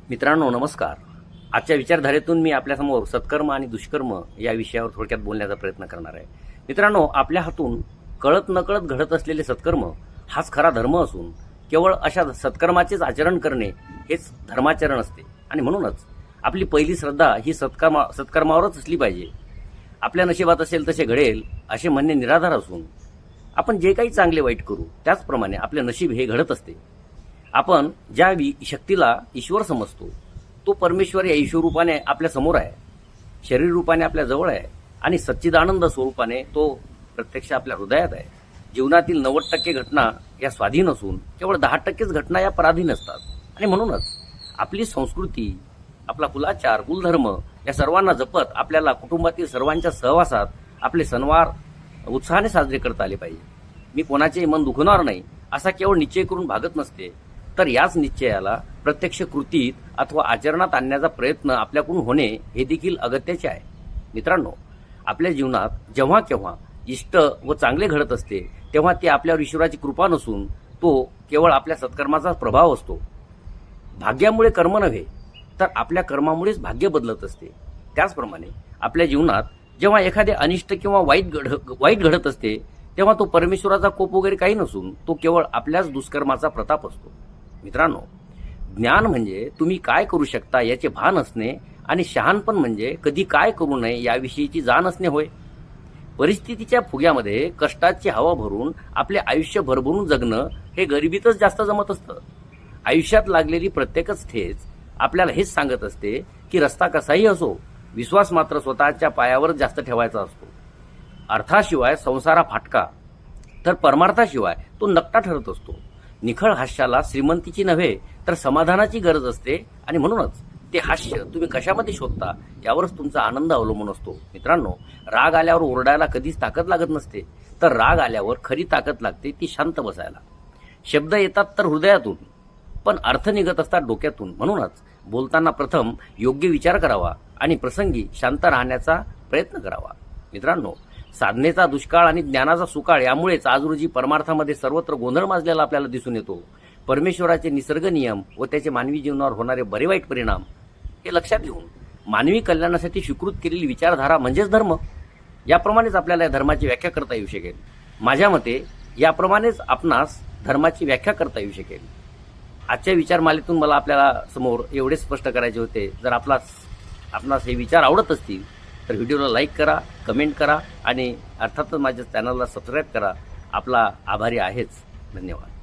मित्रांनो नमस्कार. आजच्या विचारधारेतून मी आपल्यासमोर सत्कर्म आणि दुष्कर्म या विषयावर थोडक्यात बोलण्याचा प्रयत्न करणार आहे. मित्रांनो, आपल्या हातून कळत नकळत घडत असलेले सत्कर्म हाच खरा धर्म असून केवळ अशा सत्कर्माचेच आचरण करणे हेच धर्माचरण असते. आणि म्हणूनच आपली पहिली श्रद्धा ही सत्कर्मावरच असली पाहिजे. आपल्या नशिबात असेल तसे घडेल असे म्हणणे निराधार असून आपण जे काही चांगले वाईट करू त्याचप्रमाणे आपले नशीब हे घडत असते. आपण ज्या शक्तीला ईश्वर समजतो तो परमेश्वर या ईश्वर रूपाने आपल्या समोर आहे, शरीर रूपाने आपल्या जवळ आहे आणि सच्चिदानंद स्वरूपाने तो प्रत्यक्ष आपल्या हृदयात आहे. जीवनातील 90% घटना या स्वाधीन असून केवळ 10%च घटना या पराधीन असतात. आणि म्हणूनच आपली संस्कृती, आपला कुलाचार, कुलधर्म या सर्वांना जपत आपल्याला कुटुंबातील सर्वांच्या सहवासात आपले सणवार उत्साहाने साजरे करता आले पाहिजे. मी कोणाचेही मन दुखवणार नाही असा केवळ निश्चय करून भागत नसते, तर याच निश्चयाला प्रत्यक्ष कृतीत अथवा आचरणात आणण्याचा प्रयत्न आपल्याकडून होणे हे देखील अगत्याचे आहे. मित्रांनो, आपल्या जीवनात जेव्हा केव्हा इष्ट व चांगले घडत असते तेव्हा ते आपल्यावर ईश्वराची कृपा नसून तो केवळ आपल्या सत्कर्माचा प्रभाव असतो. भाग्यामुळे कर्म नव्हे तर आपल्या कर्मामुळेच भाग्य बदलत असते. त्याचप्रमाणे आपल्या जीवनात जेव्हा एखादे अनिष्ट किंवा वाईट घडत असते तेव्हा तो परमेश्वराचा कोप वगैरे काही नसून तो केवळ आपल्याच दुष्कर्माचा प्रताप असतो. मित्रांनो, ज्ञान म्हणजे तुम्ही काय करू शकता याचे भान असणे आणि शहाणपण म्हणजे कधी काय करू नये याविषयीची जाण असणे होय. परिस्थितीच्या फुग्यामध्ये कष्टाची हवा भरून आपले आयुष्य भरभरून जगणं हे गरिबीतच जास्त जमत असतं. आयुष्यात लागलेली प्रत्येकच ठेच आपल्याला हेच सांगत असते की रस्ता कसाही असो, विश्वास मात्र स्वतःच्या पायावर जास्त ठेवायचा असतो. अर्थाशिवाय संसारा फाटका तर परमार्थाशिवाय तो नकटा ठरत असतो. निखळ हास्याला श्रीमंतीची नव्हे तर समाधानाची गरज असते आणि म्हणूनच ते हास्य तुम्ही कशामध्ये शोधता यावरच तुमचा आनंद अवलंबून असतो. मित्रांनो, राग आल्यावर ओरडायला कधीच ताकद लागत नसते, तर राग आल्यावर खरी ताकद लागते ती शांत बसायला. शब्द येतात तर हृदयातून पण अर्थ निघत असतात डोक्यातून. म्हणूनच बोलताना प्रथम योग्य विचार करावा आणि प्रसंगी शांत राहण्याचा प्रयत्न करावा. मित्रांनो, साधनेचा दुष्काळ आणि ज्ञानाचा सुकाळ यामुळेच आज रोजी परमार्थामध्ये सर्वत्र गोंधळ माजलेला आपल्याला दिसून येतो. परमेश्वराचे निसर्ग नियम व त्याचे मानवी जीवनावर होणारे बरे वाईट परिणाम हे लक्षात घेऊन मानवी कल्याणासाठी स्वीकृत केलेली विचारधारा म्हणजेच धर्म. याप्रमाणेच आपल्याला या धर्माची व्याख्या करता येऊ शकेल. माझ्या मते याप्रमाणेच आपणास धर्माची व्याख्या करता येऊ शकेल. आजच्या विचारमालेतून मला आपल्याला समोर एवढे स्पष्ट करायचे होते. जर आपणास हे विचार आवडत असतील तर व्हिडिओला लाईक करा, कमेंट करा आणि अर्थातच माझ्या चॅनलला सबस्क्राईब करा. आपला आभारी आहेच. धन्यवाद.